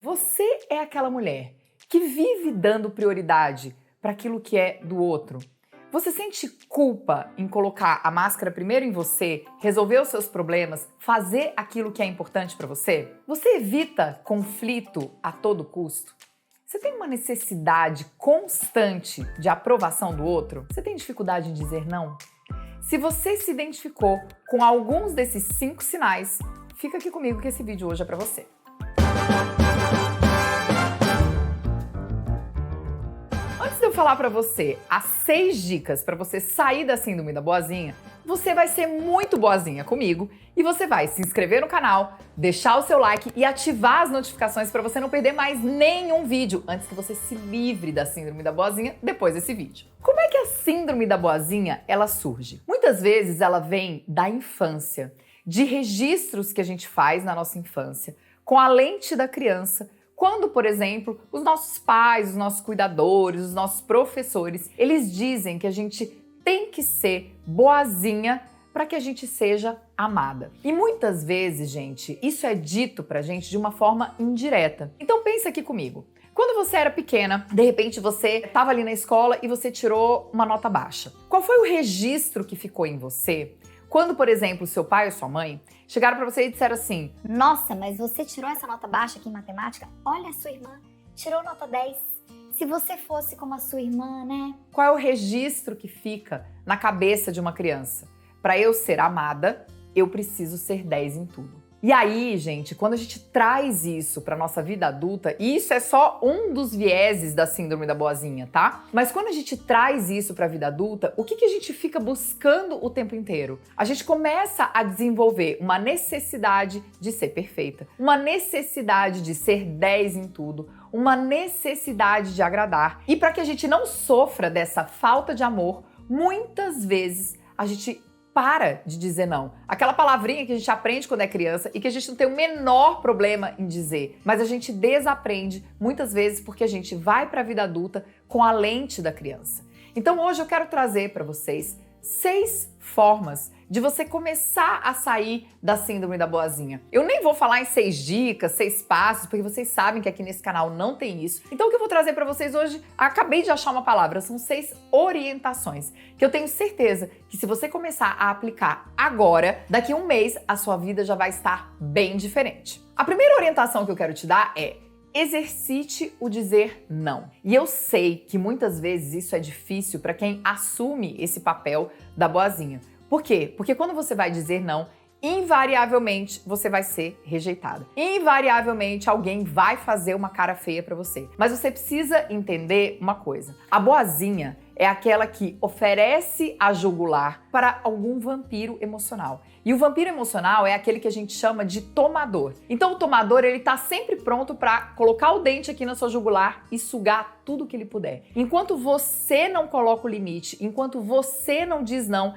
Você é aquela mulher que vive dando prioridade para aquilo que é do outro? Você sente culpa em colocar a máscara primeiro em você, resolver os seus problemas, fazer aquilo que é importante para você? Você evita conflito a todo custo? Você tem uma necessidade constante de aprovação do outro? Você tem dificuldade em dizer não? Se você se identificou com alguns desses 5 sinais, fica aqui comigo que esse vídeo hoje é para você. Antes de eu falar para você as 6 dicas para você sair da síndrome da boazinha, você vai ser muito boazinha comigo e você vai se inscrever no canal, deixar o seu like e ativar as notificações para você não perder mais nenhum vídeo antes que você se livre da síndrome da boazinha depois desse vídeo. Como é que a síndrome da boazinha ela surge? Muitas vezes ela vem da infância, de registros que a gente faz na nossa infância, com a lente da criança. Quando, por exemplo, os nossos pais, os nossos cuidadores, os nossos professores, eles dizem que a gente tem que ser boazinha para que a gente seja amada. E muitas vezes, gente, isso é dito pra gente de uma forma indireta. Então pensa aqui comigo. Quando você era pequena, de repente você estava ali na escola e você tirou uma nota baixa. Qual foi o registro que ficou em você quando, por exemplo, seu pai ou sua mãe chegaram para você e disseram assim: nossa, mas você tirou essa nota baixa aqui em matemática? Olha, a sua irmã tirou nota 10. Se você fosse como a sua irmã, né? Qual é o registro que fica na cabeça de uma criança? Para eu ser amada, eu preciso ser 10 em tudo. E aí, gente, quando a gente traz isso para nossa vida adulta, e isso é só um dos vieses da síndrome da boazinha, tá? Mas quando a gente traz isso para a vida adulta, o que a gente fica buscando o tempo inteiro? A gente começa a desenvolver uma necessidade de ser perfeita, uma necessidade de ser 10 em tudo, uma necessidade de agradar. E para que a gente não sofra dessa falta de amor, muitas vezes a gente para de dizer não. Aquela palavrinha que a gente aprende quando é criança e que a gente não tem o menor problema em dizer, mas a gente desaprende muitas vezes porque a gente vai para a vida adulta com a lente da criança. Então hoje eu quero trazer para vocês 6 formas de você começar a sair da síndrome da boazinha. Eu nem vou falar em 6 dicas, 6 passos, porque vocês sabem que aqui nesse canal não tem isso. Então o que eu vou trazer para vocês hoje, acabei de achar uma palavra, são 6 orientações, que eu tenho certeza que se você começar a aplicar agora, daqui a um mês, a sua vida já vai estar bem diferente. A primeira orientação que eu quero te dar é: exercite o dizer não. E eu sei que muitas vezes isso é difícil para quem assume esse papel da boazinha. Por quê? Porque quando você vai dizer não, invariavelmente você vai ser rejeitada. Invariavelmente alguém vai fazer uma cara feia para você. Mas você precisa entender uma coisa. A boazinha é aquela que oferece a jugular para algum vampiro emocional. E o vampiro emocional é aquele que a gente chama de tomador. Então o tomador, ele tá sempre pronto para colocar o dente aqui na sua jugular e sugar tudo que ele puder. Enquanto você não coloca o limite, enquanto você não diz não,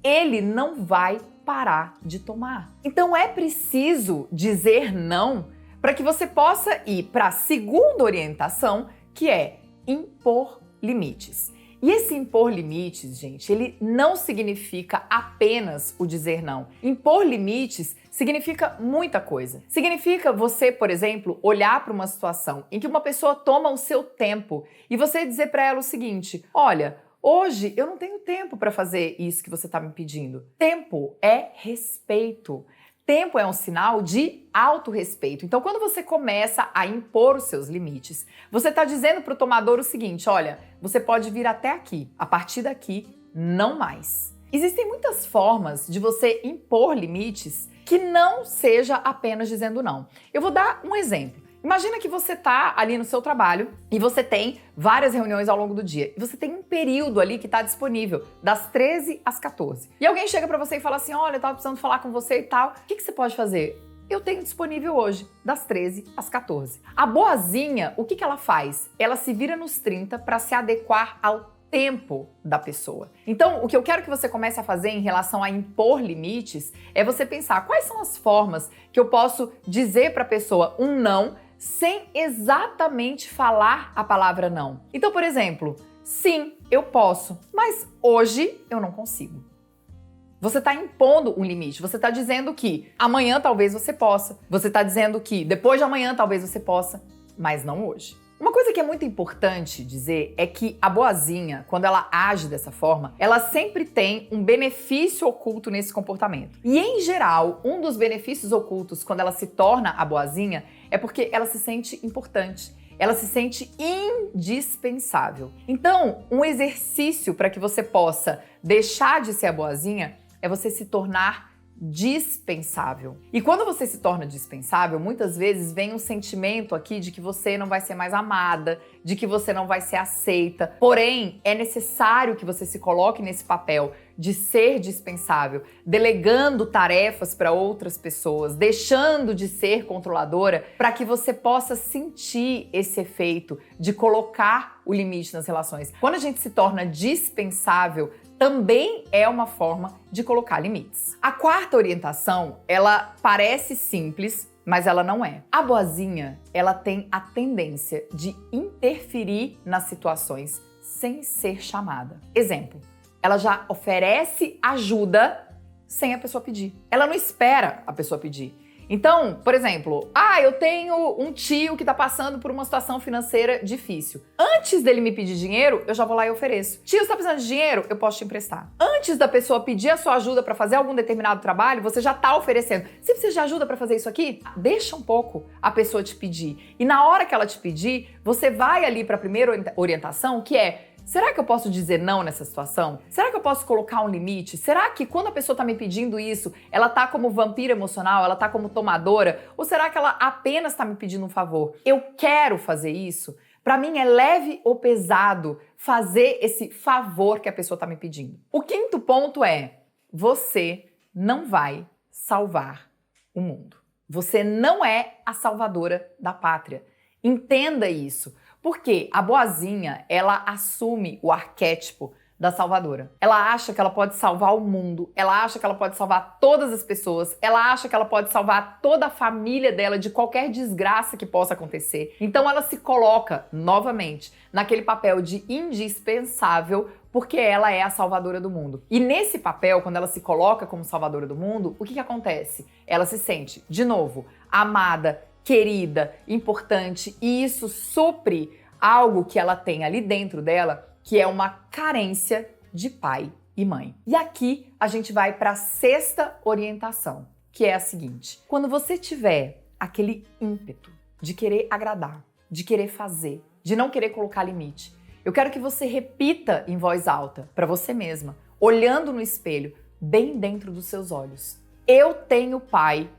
ele não vai parar de tomar. Então é preciso dizer não para que você possa ir para a segunda orientação, que é impor limites. E esse impor limites, gente, ele não significa apenas o dizer não. Impor limites significa muita coisa. Significa você, por exemplo, olhar para uma situação em que uma pessoa toma o seu tempo e você dizer para ela o seguinte: olha, hoje eu não tenho tempo para fazer isso que você está me pedindo. Tempo é respeito. Tempo é um sinal de autorrespeito. Então, quando você começa a impor os seus limites, você está dizendo para o tomador o seguinte: olha, você pode vir até aqui, a partir daqui, não mais. Existem muitas formas de você impor limites que não seja apenas dizendo não. Eu vou dar um exemplo. Imagina que você tá ali no seu trabalho e você tem várias reuniões ao longo do dia. E você tem um período ali que tá disponível, das 13 às 14. E alguém chega pra você e fala assim: olha, eu tava precisando falar com você e tal. O que você pode fazer? Eu tenho disponível hoje, das 13 às 14. A boazinha, o que ela faz? Ela se vira nos 30 para se adequar ao tempo da pessoa. Então, o que eu quero que você comece a fazer em relação a impor limites é você pensar quais são as formas que eu posso dizer para a pessoa um não sem exatamente falar a palavra não. Então, por exemplo, sim, eu posso, mas hoje eu não consigo. Você está impondo um limite. Você está dizendo que amanhã talvez você possa. Você está dizendo que depois de amanhã talvez você possa, mas não hoje. Uma coisa que é muito importante dizer é que a boazinha, quando ela age dessa forma, ela sempre tem um benefício oculto nesse comportamento. E, em geral, um dos benefícios ocultos quando ela se torna a boazinha é porque ela se sente importante. Ela se sente indispensável. Então, um exercício para que você possa deixar de ser a boazinha é você se tornar dispensável. E quando você se torna dispensável, muitas vezes vem um sentimento aqui de que você não vai ser mais amada, de que você não vai ser aceita. Porém, é necessário que você se coloque nesse papel de ser dispensável, delegando tarefas para outras pessoas, deixando de ser controladora, para que você possa sentir esse efeito de colocar o limite nas relações. Quando a gente se torna dispensável, também é uma forma de colocar limites. A quarta orientação, ela parece simples, mas ela não é. A boazinha, ela tem a tendência de interferir nas situações sem ser chamada. Exemplo, ela já oferece ajuda sem a pessoa pedir. Ela não espera a pessoa pedir. Então, por exemplo, eu tenho um tio que tá passando por uma situação financeira difícil. Antes dele me pedir dinheiro, eu já vou lá e ofereço. Tio, você tá precisando de dinheiro? Eu posso te emprestar. Antes da pessoa pedir a sua ajuda para fazer algum determinado trabalho, você já tá oferecendo. Você precisa de ajuda para fazer isso aqui? Deixa um pouco a pessoa te pedir. E na hora que ela te pedir, você vai ali para a primeira orientação, que é: será que eu posso dizer não nessa situação? Será que eu posso colocar um limite? Será que quando a pessoa tá me pedindo isso, ela tá como vampira emocional, ela tá como tomadora? Ou será que ela apenas tá me pedindo um favor? Eu quero fazer isso? Pra mim é leve ou pesado fazer esse favor que a pessoa tá me pedindo. O quinto ponto é: você não vai salvar o mundo. Você não é a salvadora da pátria. Entenda isso. Porque a boazinha, ela assume o arquétipo da salvadora. Ela acha que ela pode salvar o mundo, ela acha que ela pode salvar todas as pessoas, ela acha que ela pode salvar toda a família dela de qualquer desgraça que possa acontecer. Então ela se coloca, novamente, naquele papel de indispensável, porque ela é a salvadora do mundo. E nesse papel, quando ela se coloca como salvadora do mundo, o que acontece? Ela se sente, de novo, amada, querida, importante, e isso supre algo que ela tem ali dentro dela, que é uma carência de pai e mãe. E aqui a gente vai para a sexta orientação, que é a seguinte: quando você tiver aquele ímpeto de querer agradar, de querer fazer, de não querer colocar limite, eu quero que você repita em voz alta para você mesma, olhando no espelho, bem dentro dos seus olhos: eu tenho pai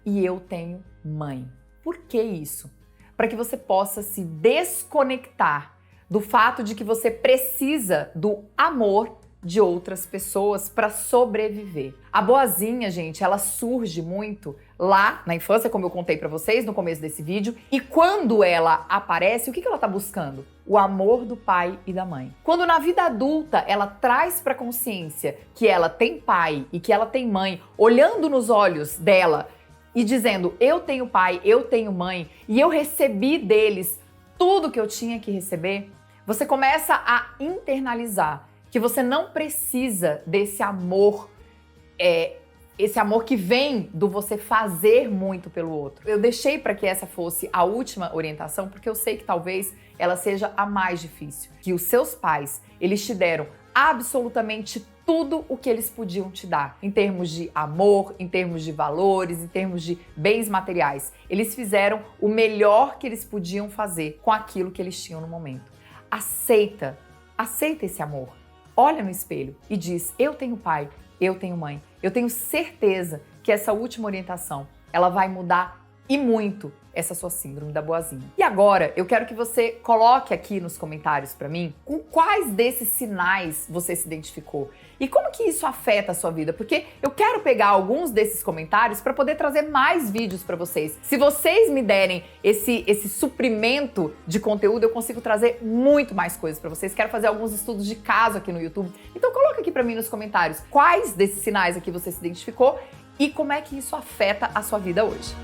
e eu tenho mãe. Por que isso? Para que você possa se desconectar do fato de que você precisa do amor de outras pessoas para sobreviver. A boazinha, gente, ela surge muito lá na infância, como eu contei para vocês no começo desse vídeo, e quando ela aparece, o que ela tá buscando? O amor do pai e da mãe. Quando na vida adulta ela traz para consciência que ela tem pai e que ela tem mãe, olhando nos olhos dela e dizendo: eu tenho pai, eu tenho mãe e eu recebi deles tudo que eu tinha que receber, você começa a internalizar que você não precisa desse amor, esse amor que vem do você fazer muito pelo outro. Eu deixei para que essa fosse a última orientação porque eu sei que talvez ela seja a mais difícil. Que os seus pais, eles te deram absolutamente tudo o que eles podiam te dar, em termos de amor, em termos de valores, em termos de bens materiais. Eles fizeram o melhor que eles podiam fazer com aquilo que eles tinham no momento. Aceita esse amor. Olha no espelho e diz: eu tenho pai, eu tenho mãe. Eu tenho certeza que essa última orientação, ela vai mudar e muito essa sua síndrome da boazinha. E agora, eu quero que você coloque aqui nos comentários pra mim com quais desses sinais você se identificou e como que isso afeta a sua vida, porque eu quero pegar alguns desses comentários para poder trazer mais vídeos para vocês. Se vocês me derem esse suprimento de conteúdo, eu consigo trazer muito mais coisas para vocês. Quero fazer alguns estudos de caso aqui no YouTube. Então coloca aqui para mim nos comentários quais desses sinais aqui você se identificou e como é que isso afeta a sua vida hoje.